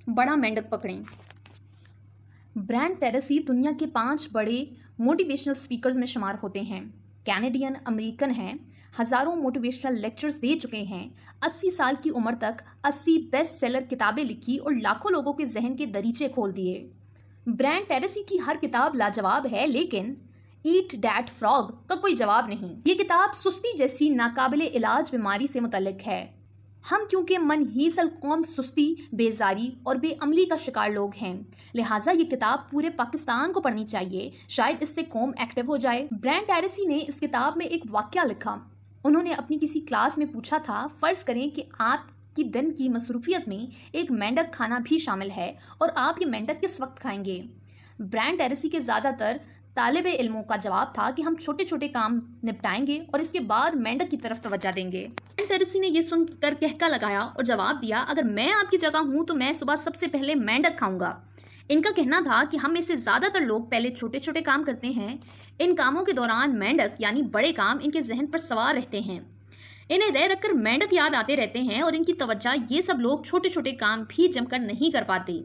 बड़ा मेंढक पकड़ें। ब्रायन ट्रेसी दुनिया के 5 बड़े मोटिवेशनल स्पीकर्स में शुमार होते हैं। कैनेडियन अमेरिकन हैं, हजारों मोटिवेशनल लेक्चर्स दे चुके हैं, 80 साल की उम्र तक 80 बेस्ट सेलर किताबें लिखी और लाखों लोगों के जहन के दरीचे खोल दिए। ब्रायन ट्रेसी की हर किताब लाजवाब है, लेकिन ईट डैट फ्रॉग का कोई जवाब नहीं। ये किताब सुस्ती जैसी नाकाबिले इलाज बीमारी से मुतल्लिक है। हम क्योंकि मनहीसल कौम सुस्ती, बेजारी और बेअमली का शिकार लोग हैं, लिहाजा ये किताब पूरे पाकिस्तान को पढ़नी चाहिए। शायद इससे कौम एक्टिव हो जाए। ब्रायन ट्रेसी ने इस किताब में एक वाकया लिखा। उन्होंने अपनी किसी क्लास में पूछा था, फर्ज करें कि आपकी दिन की मसरूफियत में एक मेंढक खाना भी शामिल है और आप ये मेंढक किस वक्त खाएंगे। ब्रायन ट्रेसी के ज़्यादातर तालिबे इल्मों का जवाब था कि हम छोटे छोटे काम निपटाएंगे और इसके बाद मेंढक की तरफ तवज्जो देंगे। ब्रायन ट्रेसी ने यह सुनकर कहका लगाया और जवाब दिया, अगर मैं आपकी जगह हूं तो मैं सुबह सबसे पहले मेंढक खाऊंगा। इनका कहना था कि हम में से ज़्यादातर लोग पहले छोटे छोटे काम करते हैं। इन कामों के दौरान मेंढक यानी बड़े काम इनके जहन पर सवार रहते हैं। इन्हें रह रखकर मेंढक याद आते रहते हैं और इनकी तवज्जो ये सब लोग छोटे छोटे काम भी जमकर नहीं कर पाते।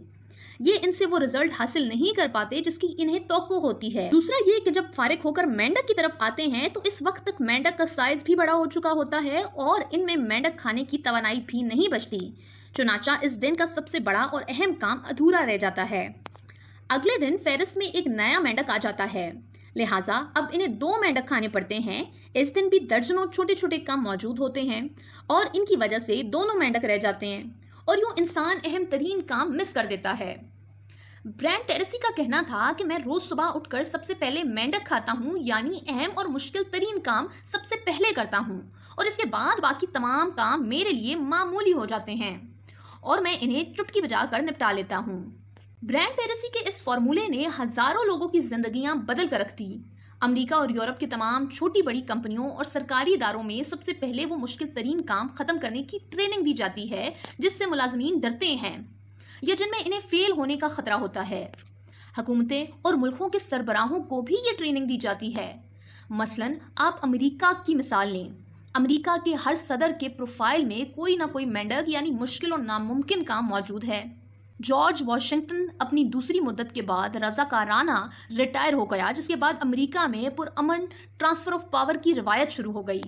ये इनसे वो रिजल्ट हासिल नहीं कर पाते जिसकी इन्हें तवक्को होती है। दूसरा ये कि जब फारिग होकर मेंढक की तरफ आते हैं तो इस वक्त तक मेंढक का साइज भी बड़ा हो चुका होता है और इनमें मेंढक खाने की तवानाई भी नहीं बचती। चुनाचा इस दिन का सबसे बड़ा और अहम काम अधूरा रह जाता है। अगले दिन फेरिस्त में एक नया मेंढक आ जाता है, लिहाजा अब इन्हें 2 मेंढक खाने पड़ते हैं। इस दिन भी दर्जनों छोटे छोटे काम मौजूद होते हैं और इनकी वजह से दोनों मेंढक रह जाते हैं और यूं इंसान अहम तरीन काम मिस कर देता है। ब्रायन ट्रेसी का कहना था कि मैं रोज सुबह उठकर सबसे पहले मेंढक खाता हूं, यानी अहम और मुश्किल तरीन काम सबसे पहले करता हूं और इसके बाद बाकी तमाम काम मेरे लिए मामूली हो जाते हैं और मैं इन्हें चुटकी बजाकर निपटा लेता हूं। ब्रायन ट्रेसी के इस फॉर्मूले ने हजारों लोगों की जिंदगियां बदल कर रख दी। अमेरिका और यूरोप की तमाम छोटी बड़ी कंपनियों और सरकारी इदारों में सबसे पहले वो मुश्किल तरीन काम खत्म करने की ट्रेनिंग दी जाती है जिससे मुलाजमीन डरते हैं या जिनमें इन्हें फेल होने का खतरा होता है। हुकूमतें और मुल्कों के सरबराहों को भी ये ट्रेनिंग दी जाती है। मसलन आप अमेरिका की मिसाल लें। अमेरिका के हर सदर के प्रोफाइल में कोई ना कोई मेंढक यानी मुश्किल और नामुमकिन काम मौजूद है। जॉर्ज वॉशिंगटन अपनी दूसरी मुद्दत के बाद रज़ाकाराना रिटायर हो गया, जिसके बाद अमेरिका में पुरअमन ट्रांसफर ऑफ पावर की रवायत शुरू हो गई।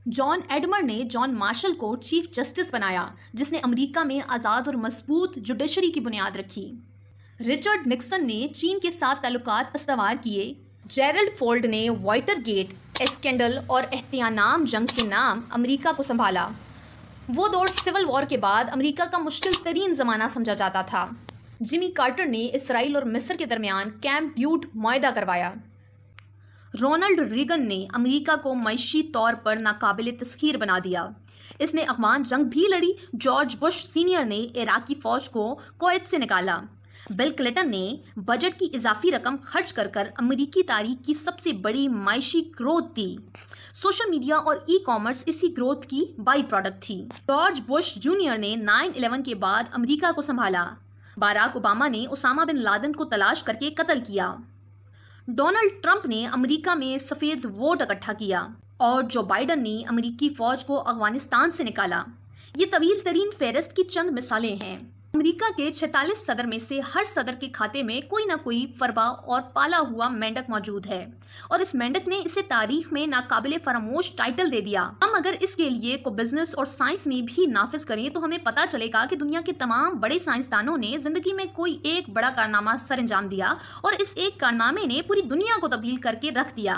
जॉन एडमर ने जॉन मार्शल को चीफ जस्टिस बनाया, जिसने अमेरिका में आज़ाद और मजबूत जुडिशरी की बुनियाद रखी। रिचर्ड निक्सन ने चीन के साथ ताल्लुकात इस्तवार किए। जेरल्ड फोल्ड ने वाटरगेट, स्कैंडल और एहतियानाम जंग के नाम अमेरिका को संभाला। वो दौर सिविल वॉर के बाद अमेरिका का मुश्किल तरीन ज़माना समझा जाता था। जिमी कार्टर ने इसराइल और मिस्र के दरमियान कैंप ड्यूड मुआहदा करवाया। रोनाल्ड रीगन ने अमेरिका को मईशी तौर पर नाकाबिले तस्खीर बना दिया। इसने अफगान जंग भी लड़ी। जॉर्ज बुश सीनियर ने इराकी फौज को कुवैत से निकाला। बिल क्लिंटन ने बजट की इजाफी रकम खर्च कर अमेरिकी तारीख की सबसे बड़ी मायशी ग्रोथ दी। सोशल मीडिया और ई कॉमर्स इसी ग्रोथ की बाई प्रोडक्ट थी। जॉर्ज बुश जूनियर ने 9/11 के बाद अमेरिका को संभाला। बाराक ओबामा ने उसामा बिन लादेन को तलाश करके कत्ल किया। डोनाल्ड ट्रंप ने अमेरिका में सफ़ेद वोट इकट्ठा किया और जो बाइडन ने अमेरिकी फौज को अफगानिस्तान से निकाला। ये तवील तरीन फहरिस्त की चंद मिसालें हैं। अमेरिका के 46 सदर में से हर सदर के खाते में कोई ना कोई फरबा और पाला हुआ मेंढक मौजूद है और इस मेंढक ने इसे तारीख में नाकाबिले फरामोश टाइटल दे दिया। हम अगर इसके लिए को बिजनेस और साइंस में भी नाफिज करें तो हमें पता चलेगा कि दुनिया के तमाम बड़े साइंसदानों ने जिंदगी में कोई एक बड़ा कारनामा सर अंजाम दिया और इस एक कारनामे ने पूरी दुनिया को तब्दील करके रख दिया।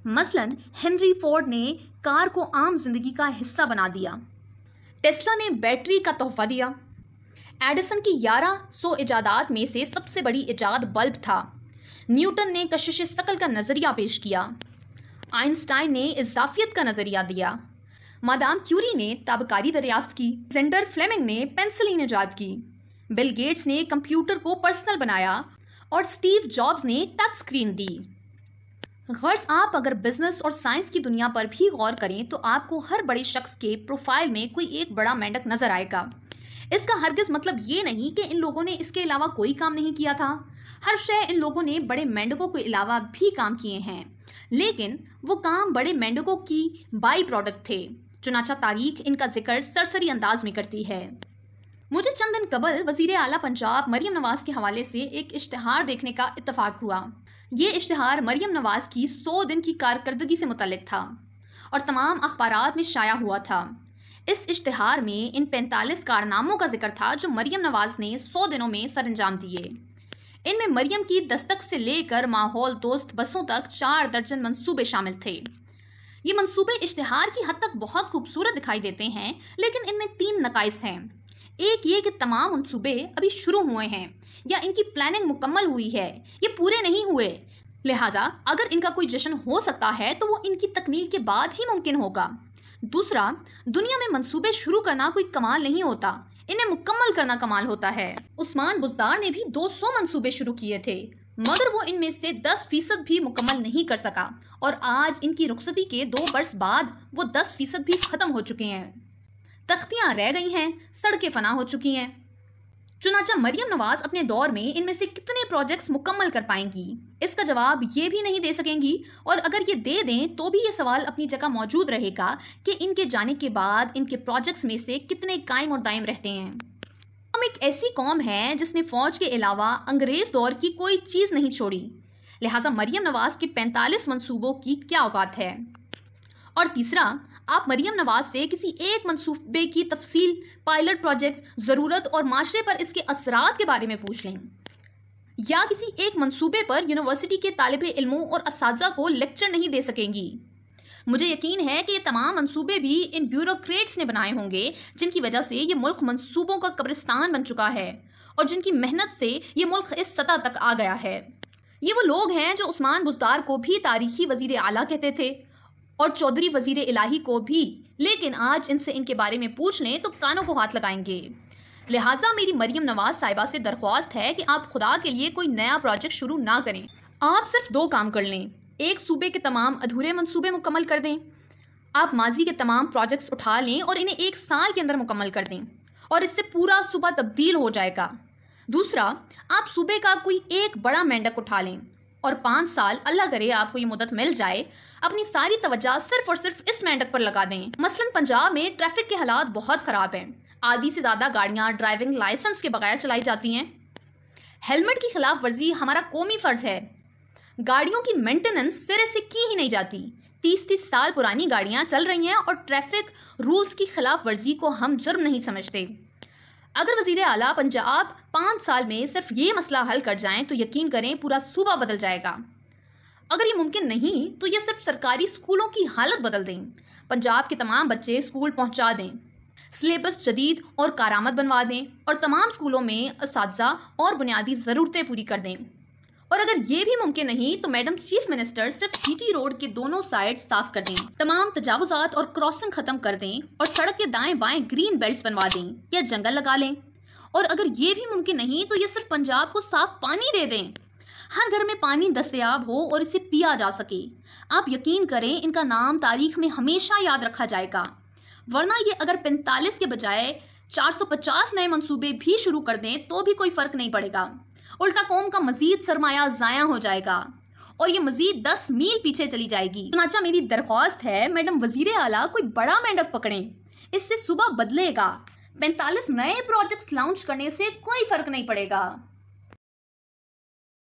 मसलन हेनरी फोर्ड ने कार को आम जिंदगी का हिस्सा बना दिया। टेस्ला ने बैटरी का तोहफा दिया। एडिसन की 1100 इजादात में से सबसे बड़ी इजाद बल्ब था। न्यूटन ने कशिश शकल का नज़रिया पेश किया। आइंस्टाइन ने इजाफियत का नज़रिया दिया। मादाम क्यूरी ने ताबकारी दरियाफ्त की। जेंडर फ्लेमिंग ने पेंसिलिन इजाद की। बिल गेट्स ने कंप्यूटर को पर्सनल बनाया और स्टीव जॉब्स ने टच स्क्रीन दी। गर्ज आप अगर बिजनेस और साइंस की दुनिया पर भी गौर करें तो आपको हर बड़े शख्स के प्रोफाइल में कोई एक बड़ा मेंढक नजर आएगा। इसका हरगिज मतलब ये नहीं कि इन लोगों ने इसके अलावा कोई काम नहीं किया था। हर शय इन लोगों ने बड़े मेंढकों के अलावा भी काम किए हैं, लेकिन वो काम बड़े मेंढकों की बाई प्रोडक्ट थे। चुनाचा तारीख इनका जिक्र सरसरी अंदाज में करती है। مجھے چند دن قبل وزیر اعلیٰ پنجاب مریم نواز کے حوالے سے ایک اشتہار دیکھنے کا اتفاق ہوا۔ یہ اشتہار مریم نواز کی 100 دن کی کارکردگی سے متعلق تھا اور تمام اخبارات میں شائع ہوا تھا۔ اس اشتہار میں ان 45 کارناموں کا ذکر تھا جو مریم نواز نے 100 دنوں میں سر انجام دیے۔ ان میں مریم کی دستک سے لے کر ماحول دوست بسوں تک 4 درجن منصوبے شامل تھے۔ یہ منصوبے اشتہار کی حد تک بہت خوبصورت دکھائی دیتے ہیں، لیکن ان میں 3 نقائص ہیں۔ ایک یہ کہ تمام منصوبے ابھی شروع ہوئے ہیں یا ان کی پلاننگ مکمل ہوئی ہے، یہ پورے نہیں ہوئے، لہٰذا اگر ان کا کوئی جشن ہو سکتا ہے تو وہ ان کی تکمیل کے بعد ہی ممکن ہوگا۔ دوسرا، دنیا میں منصوبے شروع کرنا کوئی کمال نہیں ہوتا، انہیں مکمل کرنا کمال ہوتا ہے۔ عثمان بزدار نے بھی 200 منصوبے شروع کیے تھے، مگر وہ ان میں سے 10% بھی مکمل نہیں کر سکا، اور آج ان کی رخصتی کے 2 برس بعد وہ 10% بھی ختم ہو چکے ہیں۔ تختیاں رہ گئی ہیں، سڑکیں فنا ہو چکی ہیں۔ چنانچہ مریم نواز اپنے دور میں ان میں سے کتنے پروجیکٹس مکمل کر پائیں گی، اس کا جواب یہ بھی نہیں دے سکیں گی، اور اگر یہ دے دیں تو بھی یہ سوال اپنی جگہ موجود رہے گا کہ ان کے جانے کے بعد ان کے پروجیکٹس میں سے کتنے قائم اور دائم رہتے ہیں۔ ہم ایک ایسی قوم ہے جس نے فوج کے علاوہ انگریز دور کی کوئی چیز نہیں چھوڑی، لہٰذا مریم نواز کے 45 منصوبوں کی کیا اوقات ہے؟ اور تیسرا، آپ مریم نواز سے کسی ایک منصوبے کی تفصیل، پائلٹ پروجیکٹس، ضرورت اور معاشرے پر اس کے اثرات کے بارے میں پوچھ لیں، یا کسی ایک منصوبے پر یونیورسٹی کے طالب علموں اور اساتذہ کو لیکچر نہیں دے سکیں گی۔ مجھے یقین ہے کہ یہ تمام منصوبے بھی ان بیوروکریٹس نے بنائے ہوں گے جن کی وجہ سے یہ ملک منصوبوں کا قبرستان بن چکا ہے، اور جن کی محنت سے یہ ملک اس سطح تک آ گیا ہے۔ یہ وہ لوگ ہیں جو عثمان بزدار کو بھی تاریخی وزیر اعلیٰ کہتے تھے اور چودھری وزیر الہی کو بھی، لیکن آج ان سے ان کے بارے میں پوچھ لیں تو کانوں کو ہاتھ لگائیں گے۔ لہٰذا میری مریم نواز صاحبہ سے درخواست ہے کہ آپ خدا کے لیے کوئی نیا پروجیکٹ شروع نہ کریں، آپ صرف 2 کام کر لیں۔ ایک، صوبے کے تمام ادھورے منصوبے مکمل کر دیں، آپ ماضی کے تمام پروجیکٹس اٹھا لیں اور انہیں 1 سال کے اندر مکمل کر دیں، اور اس سے پورا صوبہ تبدیل ہو جائے گا۔ دوسرا، آپ صوبے کا کوئی ایک بڑا مینڈک اٹھا لیں اور 5 سال، اللہ کرے آپ کو یہ مدت مل جائے، اپنی ساری توجہ صرف اور صرف اس مینڈک پر لگا دیں۔ مثلاً پنجاب میں ٹریفک کے حالات بہت خراب ہیں، آدھی سے زیادہ گاڑیاں ڈرائیونگ لائسنس کے بغیر چلائی جاتی ہیں۔ ہیلمٹ کی خلاف ورزی ہمارا قومی فرض ہے، گاڑیوں کی مینٹیننس سرے سے کی ہی نہیں جاتی، 30 سال پرانی گاڑیاں چل رہی ہیں اور ٹریفک رولز کی خلاف ورزی کو ہم جرم نہیں سمجھتے۔ اگر وزیر اعلیٰ پنجاب 5 سال میں صرف یہ مسئلہ حل کر جائیں تو یقین کریں پورا صوبہ بدل جائے گا۔ اگر یہ ممکن نہیں تو یہ صرف سرکاری اسکولوں کی حالت بدل دیں، پنجاب کے تمام بچے اسکول پہنچا دیں، سلیبس جدید اور کارآمد بنوا دیں، اور تمام اسکولوں میں اساتذہ اور بنیادی ضرورتیں پوری کر دیں۔ اور اگر یہ بھی ممکن نہیں تو میڈم چیف منسٹر صرف جی ٹی روڈ کے دونوں سائڈ صاف کر دیں، تمام تجاوزات اور کراسنگ ختم کر دیں، اور سڑک کے دائیں بائیں گرین بیلٹس بنوا دیں یا جنگل لگا لیں۔ اور اگر یہ بھی ممکن نہیں تو یہ صرف پنجاب کو صاف پانی دے دیں، ہر گھر میں پانی دستیاب ہو اور اسے پیا جا سکے۔ آپ یقین کریں ان کا نام تاریخ میں ہمیشہ یاد رکھا جائے گا، ورنہ یہ اگر 45 کے بجائے 450 نئے منصوبے بھی شروع کر دیں تو بھی کوئی فرق نہیں پڑے گا، الٹا قوم کا مزید سرمایہ ضائع ہو جائے گا اور یہ مزید 10 میل پیچھے چلی جائے گی۔ چنانچہ میری درخواست ہے میڈم وزیر اعلیٰ کوئی بڑا مینڈک پکڑیں، اس سے صبح بدلے گا، 45 نئے پروجیکٹس لانچ کرنے سے کوئی فرق نہیں پڑے گا۔